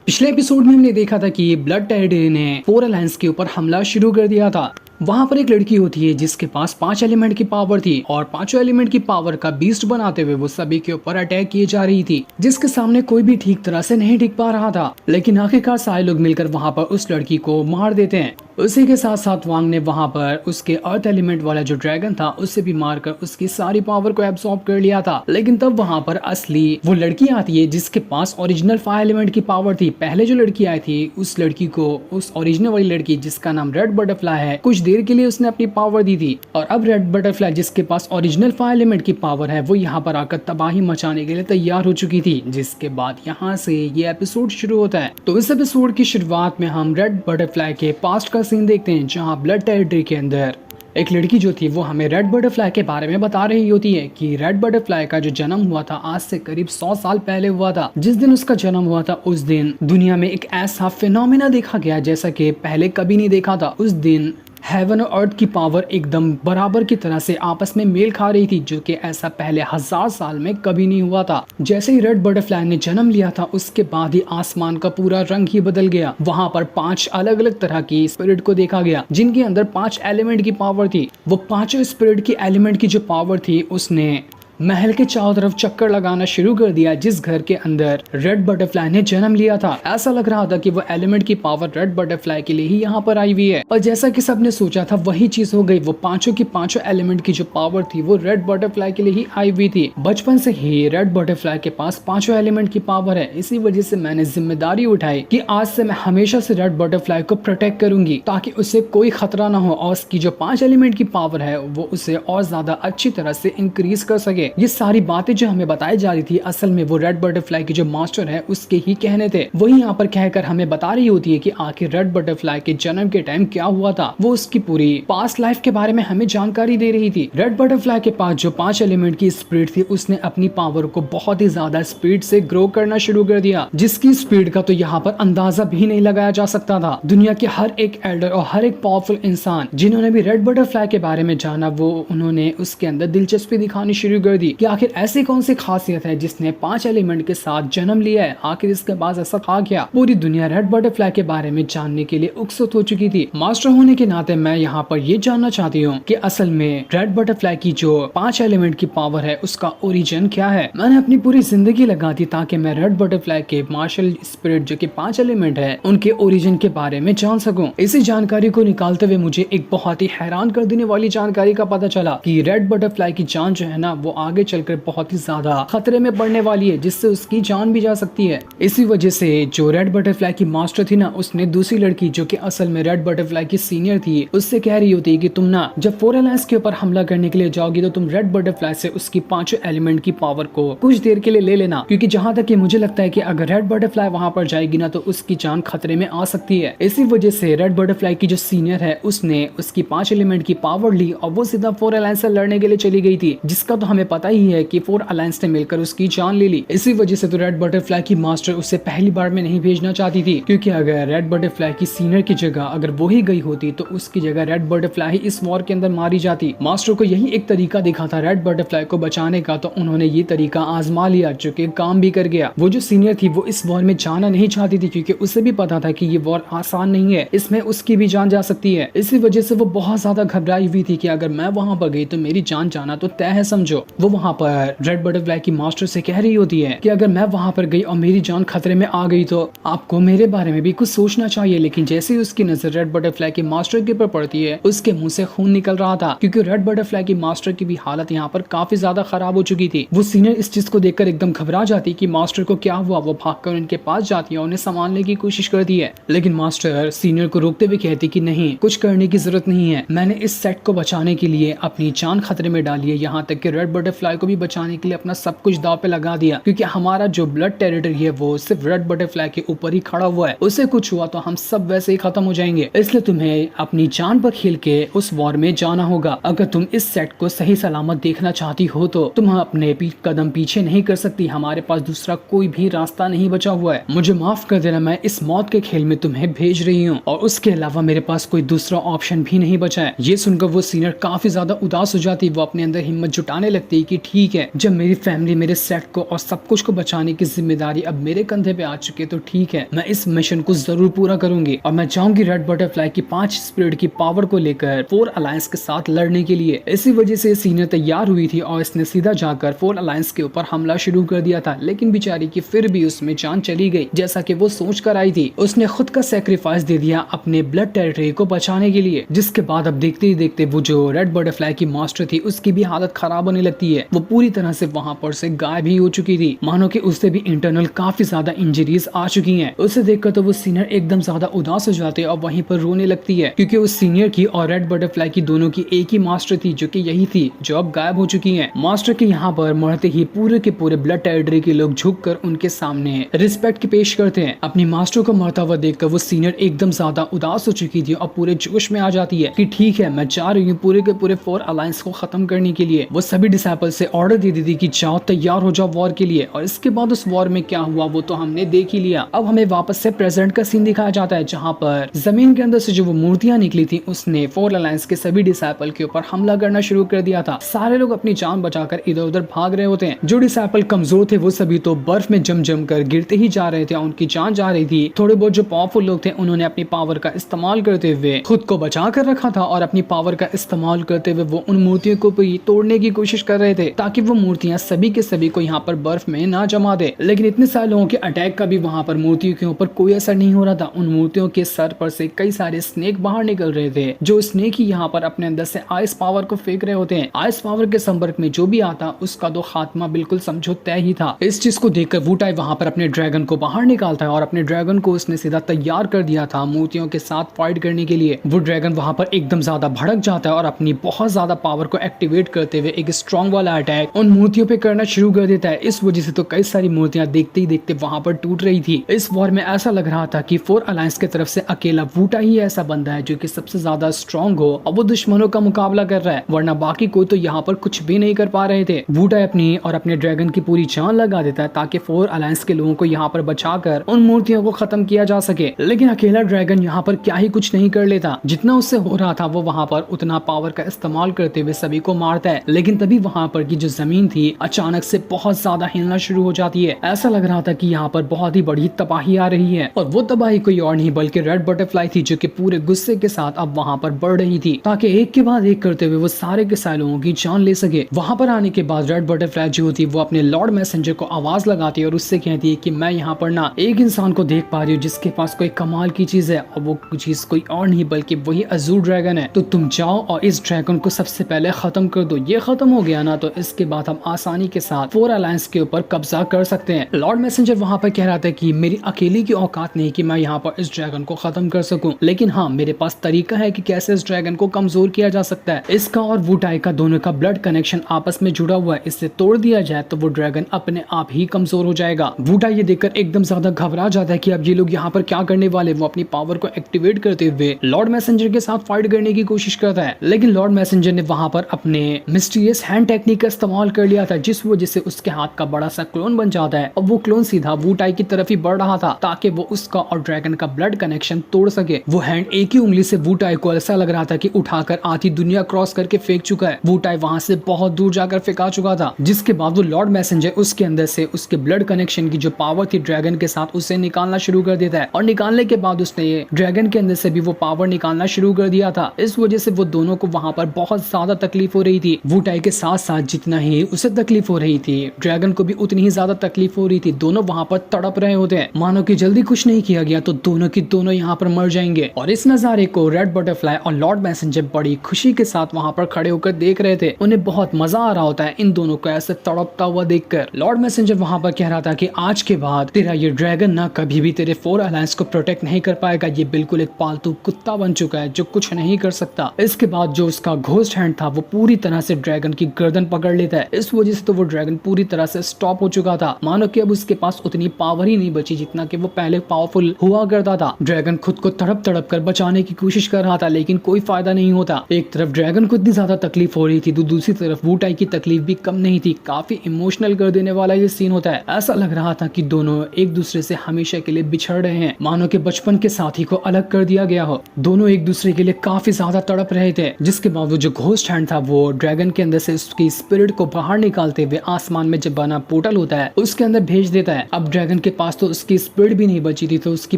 पिछले एपिसोड में हमने देखा था कि ब्लड टेरिडरी ने फोर अलायंस के ऊपर हमला शुरू कर दिया था। वहां पर एक लड़की होती है जिसके पास 5 एलिमेंट की पावर थी और पांचों एलिमेंट की पावर का बीस्ट बनाते हुए वो सभी के ऊपर अटैक किए जा रही थी, जिसके सामने कोई भी ठीक तरह से नहीं टिक पा रहा था। लेकिन आखिरकार सारे लोग मिलकर वहां पर उस लड़की को मार देते हैं। उसी के साथ साथ वांग ने वहां पर उसके अर्थ एलिमेंट वाला जो ड्रैगन था उससे भी मारकर उसकी सारी पावर को एब्सॉर्ब कर लिया था। लेकिन तब वहां पर असली वो लड़की आती है जिसके पास ओरिजिनल 5 एलिमेंट की पावर थी। पहले जो लड़की आई थी उस लड़की को, उस ओरिजिनल वाली लड़की जिसका नाम रेड बटरफ्लाई है, कुछ देर के लिए उसने अपनी पावर दी थी। और अब रेड बटरफ्लाई जिसके पास ओरिजिनल 5 एलिमेंट की पावर है वो यहाँ पर आकर तबाही मचाने के लिए तैयार हो चुकी थी। जिसके बाद यहाँ से ये एपिसोड शुरू होता है। तो इस एपिसोड की शुरुआत में हम रेड बटरफ्लाई के पास्ट का सीन देखते हैं, जहाँ ब्लड टेरिटरी के अंदर एक लड़की जो थी वो हमें रेड बटरफ्लाई के बारे में बता रही होती है कि रेड बटरफ्लाई का जो जन्म हुआ था आज से करीब 100 साल पहले हुआ था। जिस दिन उसका जन्म हुआ था उस दिन दुनिया में एक ऐसा फिनोमेना देखा गया जैसा कि पहले कभी नहीं देखा था। उस दिन हेवन और अर्थ की पावर एकदम बराबर की तरह से आपस में मेल खा रही थी, जो कि ऐसा पहले 1000 साल में कभी नहीं हुआ था। जैसे ही रेड बटरफ्लाई ने जन्म लिया था उसके बाद ही आसमान का पूरा रंग ही बदल गया। वहां पर 5 अलग अलग तरह की स्पिरिट को देखा गया जिनके अंदर 5 एलिमेंट की पावर थी। वो पांचों स्पिरिट की एलिमेंट की जो पावर थी उसने महल के चारों तरफ चक्कर लगाना शुरू कर दिया जिस घर के अंदर रेड बटरफ्लाई ने जन्म लिया था। ऐसा लग रहा था कि वो एलिमेंट की पावर रेड बटरफ्लाई के लिए ही यहाँ पर आई हुई है। और जैसा कि सबने सोचा था वही चीज हो गई। वो पांचों की पांचों एलिमेंट की जो पावर थी वो रेड बटरफ्लाई के लिए ही आई हुई थी। बचपन से ही रेड बटरफ्लाई के पास पांचों एलिमेंट की पावर है। इसी वजह से मैंने जिम्मेदारी उठाई कि आज से मैं हमेशा से रेड बटरफ्लाई को प्रोटेक्ट करूंगी ताकि उसे कोई खतरा ना हो और उसकी जो 5 एलिमेंट की पावर है वो उसे और ज्यादा अच्छी तरह से इंक्रीज कर सके। ये सारी बातें जो हमें बताई जा रही थी असल में वो रेड बटरफ्लाई के जो मास्टर है उसके ही कहने थे। वही यहाँ पर कहकर हमें बता रही होती है कि आखिर रेड बटरफ्लाई के जन्म के टाइम क्या हुआ था। वो उसकी पूरी पास्ट लाइफ के बारे में हमें जानकारी दे रही थी। रेड बटरफ्लाई के पास जो 5 एलिमेंट की स्पीड थी उसने अपनी पावर को बहुत ही ज्यादा स्पीड से ग्रो करना शुरू कर दिया, जिसकी स्पीड का तो यहाँ पर अंदाजा भी नहीं लगाया जा सकता था। दुनिया के हर एक एल्डर और हर एक पावरफुल इंसान जिन्होंने भी रेड बटरफ्लाई के बारे में जाना वो उन्होंने उसके अंदर दिलचस्पी दिखानी शुरू कर दी कि आखिर ऐसी कौन सी खासियत है जिसने 5 एलिमेंट के साथ जन्म लिया है। आखिर इसके बाद ऐसा था क्या। पूरी दुनिया रेड बटरफ्लाई के बारे में जानने के लिए उत्सुक हो चुकी थी। मास्टर होने के नाते मैं यहाँ पर ये जानना चाहती हूँ कि असल में रेड बटरफ्लाई की जो 5 एलिमेंट की पावर है उसका ओरिजिन क्या है। मैंने अपनी पूरी जिंदगी लगा दी ताकि मैं रेड बटरफ्लाई के मार्शल स्पिरिट जो कि 5 एलिमेंट है उनके ओरिजिन के बारे में जान सकूं। इसी जानकारी को निकालते हुए मुझे एक बहुत ही हैरान कर देने वाली जानकारी का पता चला कि रेड बटरफ्लाई की जान जो है ना वो आगे चलकर बहुत ही ज्यादा खतरे में पड़ने वाली है, जिससे उसकी जान भी जा सकती है। इसी वजह से जो रेड बटरफ्लाई की मास्टर थी ना उसने दूसरी लड़की जो कि असल में रेड बटरफ्लाई की सीनियर थी उससे कह रही होती है कि तुम ना जब फोर अलायंस के ऊपर हमला करने के लिए जाओगी तो तुम रेड बटरफ्लाई से उसकी 5 एलिमेंट की पावर को कुछ देर के लिए ले लेना, क्योंकि जहां तक मुझे लगता है कि अगर रेड बटरफ्लाई वहां पर जाएगी ना तो उसकी जान खतरे में आ सकती है। इसी वजह से रेड बटरफ्लाई की जो सीनियर है उसने उसकी 5 एलिमेंट की पावर ली और वो सीधा फोर अलायंस से लड़ने के लिए चली गई थी, जिसका तो हमें पता ही है कि फोर अलायंस ने मिलकर उसकी जान ले ली। इसी वजह से तो रेड बटरफ्लाई की मास्टर उसे पहली बार में नहीं भेजना चाहती थी, क्योंकि अगर रेड बटरफ्लाई की सीनियर की जगह अगर वो ही गई होती तो उसकी जगह रेड बटरफ्लाई ही इस वॉर के अंदर मारी जाती। मास्टर को यही एक तरीका दिखा था रेड बटरफ्लाई को बचाने का, तो उन्होंने ये तरीका आजमा लिया जो कि काम भी कर गया। वो जो सीनियर थी वो इस वॉर में जाना नहीं चाहती थी क्योंकि उसे भी पता था कि ये वॉर आसान नहीं है, इसमें उसकी भी जान जा सकती है। इसी वजह से वो बहुत ज्यादा घबराई हुई थी कि अगर मैं वहां पर गई तो मेरी जान जाना तो तय है समझो। वो वहां पर रेड बटरफ्लाई की मास्टर से कह रही होती है कि अगर मैं वहां पर गई और मेरी जान खतरे में आ गई तो आपको मेरे बारे में भी कुछ सोचना चाहिए। लेकिन जैसे ही उसकी नजर रेड बटरफ्लाई की मास्टर के ऊपर पड़ती है उसके मुंह से खून निकल रहा था, क्योंकि रेड बटरफ्लाई की मास्टर की भी हालत यहाँ पर काफी ज्यादा खराब हो चुकी थी। वो सीनियर इस चीज को देखकर एकदम घबरा जाती कि मास्टर को क्या हुआ। वो भागकर उनके पास जाती है और उन्हें संभालने की कोशिश करती है, लेकिन मास्टर सीनियर को रोकते हुए कहती कि नहीं, कुछ करने की जरूरत नहीं है। मैंने इस सेट को बचाने के लिए अपनी जान खतरे में डाली है, यहाँ तक कि रेड बटरफ्लाई को भी बचाने के लिए अपना सब कुछ दाव पे लगा दिया, क्योंकि हमारा जो ब्लड टेरिटरी है वो सिर्फ रेड बटरफ्लाई के ऊपर ही खड़ा हुआ है। उसे कुछ हुआ तो हम सब वैसे ही खत्म हो जाएंगे, इसलिए तुम्हें अपनी जान पर खेल के उस वॉर में जाना होगा। अगर तुम इस सेट को सही सलामत देखना चाहती हो तो तुम अपने कदम पीछे नहीं कर सकती। हमारे पास दूसरा कोई भी रास्ता नहीं बचा हुआ है। मुझे माफ कर देना, मैं इस मौत के खेल में तुम्हें भेज रही हूँ और उसके अलावा मेरे पास कोई दूसरा ऑप्शन भी नहीं बचा है। ये सुनकर वो सीनियर काफी ज्यादा उदास हो जाती। वो अपने अंदर हिम्मत जुटाने लगती गई कि ठीक है, जब मेरी फैमिली, मेरे सेट को और सब कुछ को बचाने की जिम्मेदारी अब मेरे कंधे पे आ चुकी है तो ठीक है, मैं इस मिशन को जरूर पूरा करूंगी और मैं जाऊंगी रेड बटरफ्लाई की 5 स्पिरिट की पावर को लेकर 4 अलायंस के साथ लड़ने के लिए। इसी वजह से सीनियर तैयार हुई थी और इसने सीधा जाकर 4 अलायंस के ऊपर हमला शुरू कर दिया था, लेकिन बेचारी की फिर भी उसमें जान चली गई जैसा कि वो सोच कर आई थी। उसने खुद का सेक्रीफाइस दे दिया अपने ब्लड टेरिटरी को बचाने के लिए, जिसके बाद अब देखते ही देखते वो जो रेड बटरफ्लाई की मास्टर थी उसकी भी हालत खराब होने लगती है। वो पूरी तरह से वहां पर से गायब ही हो चुकी थी, मानो कि उससे भी इंटरनल काफी ज्यादा इंजरीज आ चुकी हैं। उसे देखकर तो वो सीनियर एकदम ज्यादा उदास हो जाते हैं और वहीं पर रोने लगती है, क्योंकि उस सीनियर की और रेड बटरफ्लाई की दोनों की एक ही मास्टर थी जो कि यही थी जो अब गायब हो चुकी है। मास्टर के यहाँ पर मरते ही पूरे के पूरे ब्लड टेरिटरी के लोग झुककर उनके सामने रिस्पेक्ट पेश करते हैं। अपनी मास्टर को मरता हुआ देखकर वो सीनियर एकदम ज्यादा उदास हो चुकी थी और पूरे जोश में आ जाती है कि ठीक है, मैं जा रही हूँ पूरे के पूरे 4 अलायंस को खत्म करने के लिए। वो सभी डिसाइपल से ऑर्डर दे दी थी कि जाओ, तैयार हो जाओ वॉर के लिए। और इसके बाद उस वॉर में क्या हुआ वो तो हमने देख ही लिया। अब हमें वापस से प्रेजेंट का सीन दिखाया जाता है, जहाँ पर जमीन के अंदर से जो वो मूर्तियां निकली थी उसने 4 अलायंस के सभी डिसाइपल के ऊपर हमला करना शुरू कर दिया था। सारे लोग अपनी जान बचाकर इधर उधर भाग रहे होते हैं। जो डिसाइपल कमजोर थे वो सभी तो बर्फ में जम कर गिरते ही जा रहे थे, उनकी जान जा रही थी। थोड़े बहुत जो पावरफुल लोग थे उन्होंने अपनी पावर का इस्तेमाल करते हुए खुद को बचा कर रखा था और अपनी पावर का इस्तेमाल करते हुए वो उन मूर्तियों को भी तोड़ने की कोशिश कर रहे थे ताकि वो मूर्तियां सभी के सभी को यहाँ पर बर्फ में ना जमा दे। लेकिन इतने सारे लोगों के अटैक का भी वहां पर मूर्तियों के ऊपर कोई असर नहीं हो रहा था। उन मूर्तियों के सर पर से कई सारे स्नेक बाहर निकल रहे थे, जो स्नेक ही यहाँ पर अपने अंदर से आइस पावर को फेंक रहे होते हैं। आइस पावर के संपर्क में जो भी आता उसका तो खात्मा बिल्कुल समझो तय ही था। इस चीज को देखकर वुटाई वहां पर अपने ड्रैगन को बाहर निकालता है और अपने ड्रैगन को उसने सीधा तैयार कर दिया था मूर्तियों के साथ फाइट करने के लिए। वो ड्रैगन वहां पर एकदम ज्यादा भड़क जाता है और अपनी बहुत ज्यादा पावर को एक्टिवेट करते हुए एक स्ट्रॉन्ग वाला अटैक उन मूर्तियों पे करना शुरू कर देता है। इस वजह से तो कई सारी मूर्तियां देखते ही देखते वहां पर टूट रही थी। इस वॉर में ऐसा लग रहा था कि 4 अलायंस की तरफ से अकेला वुटाई ही ऐसा बंदा है जो कि सबसे ज्यादा स्ट्रॉन्ग हो और वो दुश्मनों का मुकाबला कर रहा है, वरना बाकी कोई तो यहाँ पर कुछ भी नहीं कर पा रहे थे। वुटाई अपनी और अपने ड्रैगन की पूरी जान लगा देता है ताकि 4 अलायंस के लोगों को यहाँ पर बचाकर उन मूर्तियों को खत्म किया जा सके। लेकिन अकेला ड्रैगन यहाँ पर क्या ही कुछ नहीं कर लेता। जितना उससे हो रहा था वो वहाँ पर उतना पावर का इस्तेमाल करते हुए सभी को मारता है। लेकिन तभी वहाँ पर की जो जमीन थी अचानक से बहुत ज्यादा हिलना शुरू हो जाती है। ऐसा लग रहा था कि यहाँ पर बहुत ही बड़ी तबाही आ रही है और वो तबाही कोई और नहीं बल्कि रेड बटरफ्लाई थी जो कि पूरे गुस्से के साथ अब वहाँ पर बढ़ रही थी ताकि एक के बाद एक करते हुए वो सारे के सारे लोगों की जान ले सके। वहाँ पर आने के बाद रेड बटरफ्लाई जो होती है वो अपने लॉर्ड मैसेंजर को आवाज लगाती है और उससे कहती है कि मैं यहाँ पर ना एक इंसान को देख पा रही हूँ जिसके पास कोई कमाल की चीज है और वो चीज कोई और नहीं बल्कि वही अजूर ड्रैगन है। तो तुम जाओ और इस ड्रैगन को सबसे पहले खत्म कर दो। ये खत्म हो गया ना तो इसके बाद हम आसानी के साथ 4 अलायंस के ऊपर कब्जा कर सकते हैं। लॉर्ड मैसेंजर वहाँ पर कह रहा था कि मेरी अकेले की औकात नहीं कि मैं यहाँ पर इस ड्रैगन को खत्म कर सकूं, लेकिन हाँ मेरे पास तरीका है कि कैसे इस ड्रैगन को कमजोर किया जा सकता है। इसका और वुटाई का दोनों का ब्लड कनेक्शन आपस में जुड़ा हुआ है, इससे तोड़ दिया जाए तो वो ड्रैगन अपने आप ही कमजोर हो जाएगा। वुटाई ये देखकर एकदम ज्यादा घबरा जाता है कि अब ये लोग यहाँ पर क्या करने वाले। वो अपनी पावर को एक्टिवेट करते हुए लॉर्ड मैसेंजर के साथ फाइट करने की कोशिश करता है, लेकिन लॉर्ड मैसेंजर ने वहां पर अपने मिस्टीरियस हैंड टेक्निक का इस्तेमाल कर लिया था, जिस वजह से उसके हाथ का बड़ा सा क्लोन बन जाता है और वो क्लोन सीधा वुटाई की तरफ ही बढ़ रहा था ताकि वो उसका और ड्रैगन का ब्लड कनेक्शन तोड़ सके। वो हैंड एक ही उंगली से वुटाई को ऐसा लग रहा था कि उठाकर आधी दुनिया क्रॉस करके फेंक चुका है। वुटाई वहां से बहुत दूर जाकर फेंका चुका था, जिसके बाद वो लॉर्ड मैसेंजर उसके अंदर से उसके ब्लड कनेक्शन की जो पावर थी ड्रैगन के साथ उसे निकालना शुरू कर देता है और निकालने के बाद उसने ड्रैगन के अंदर से भी वो पावर निकालना शुरू कर दिया था। इस वजह से वो दोनों को वहां पर बहुत ज्यादा तकलीफ हो रही थी। वुटाई के साथ साथ जितना ही उसे तकलीफ हो रही थी ड्रैगन को भी उतनी ही ज्यादा तकलीफ हो रही थी। दोनों वहां पर तड़प रहे होते हैं, मानो कि जल्दी कुछ नहीं किया गया तो दोनों की दोनों यहाँ पर मर जाएंगे। और इस नजारे को रेड बटरफ्लाई और लॉर्ड मैसेंजर बड़ी खुशी के साथ वहां पर खड़े होकर देख रहे थे। उन्हें बहुत मजा आ रहा होता है इन दोनों को ऐसे तड़पता हुआ देखकर। लॉर्ड मैसेंजर वहां पर कह रहा था कि आज के बाद तेरा ये ड्रैगन ना कभी भी तेरे 4 अलायंस को प्रोटेक्ट नहीं कर पाएगा। ये बिल्कुल एक पालतू कुत्ता बन चुका है जो कुछ नहीं कर सकता। इसके बाद जो उसका घोस्ट हैंड था वो पूरी तरह से ड्रैगन की गर्दन पकड़ लेता है। इस वजह से तो वो ड्रैगन पूरी तरह से स्टॉप हो चुका था, मानो कि अब उसके पास उतनी पावर ही नहीं बची जितना कि वो पहले पावरफुल हुआ करता था। ड्रैगन खुद को तड़प तड़प कर बचाने की कोशिश कर रहा था, लेकिन कोई फायदा नहीं होता। एक तरफ ड्रैगन को इतनी ज्यादा तकलीफ हो रही थी तो दूसरी तरफ वुटाई की तकलीफ भी कम नहीं थी। काफी इमोशनल कर देने वाला ये सीन होता है। ऐसा लग रहा था कि दोनों एक दूसरे से हमेशा के लिए बिछड़ रहे हैं, मानो कि बचपन के साथी को अलग कर दिया गया हो। दोनों एक दूसरे के लिए काफी ज्यादा तड़प रहे थे, जिसके बाद वो जो घोस्ट हैंड था वो ड्रैगन के अंदर से उसकी अपनी स्पिरिट को बाहर निकालते हुए आसमान में जब बना पोर्टल होता है उसके अंदर भेज देता है। अब ड्रैगन के पास तो उसकी स्पिरिट भी नहीं बची थी, तो उसकी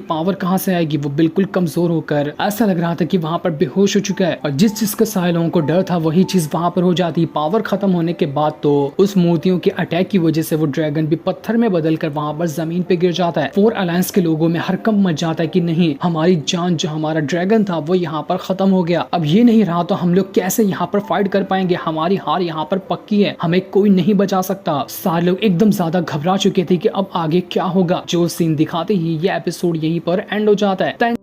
पावर कहाँ से आएगी। वो बिल्कुल कमजोर होकर ऐसा लग रहा था कि वहां पर बेहोश हो चुका है, और जिस चीज का सारे लोगों को डर था वही चीज वहां पर हो जाती। पावर खत्म होने के बाद तो उस मूर्तियों के अटैक की वजह से वो ड्रैगन भी पत्थर में बदल कर वहां पर जमीन पे गिर जाता है। फोर अलायंस के लोगों में हरकंप मच जाता है कि नहीं, हमारी जान, जो हमारा ड्रैगन था वो यहाँ पर खत्म हो गया। अब ये नहीं रहा तो हम लोग कैसे यहाँ पर फाइट कर पाएंगे, हमारी हार यहाँ पर पक्की है, हमें कोई नहीं बचा सकता। सारे लोग एकदम ज्यादा घबरा चुके थे कि अब आगे क्या होगा। जो सीन दिखाते ही ये एपिसोड यहीं पर एंड हो जाता है।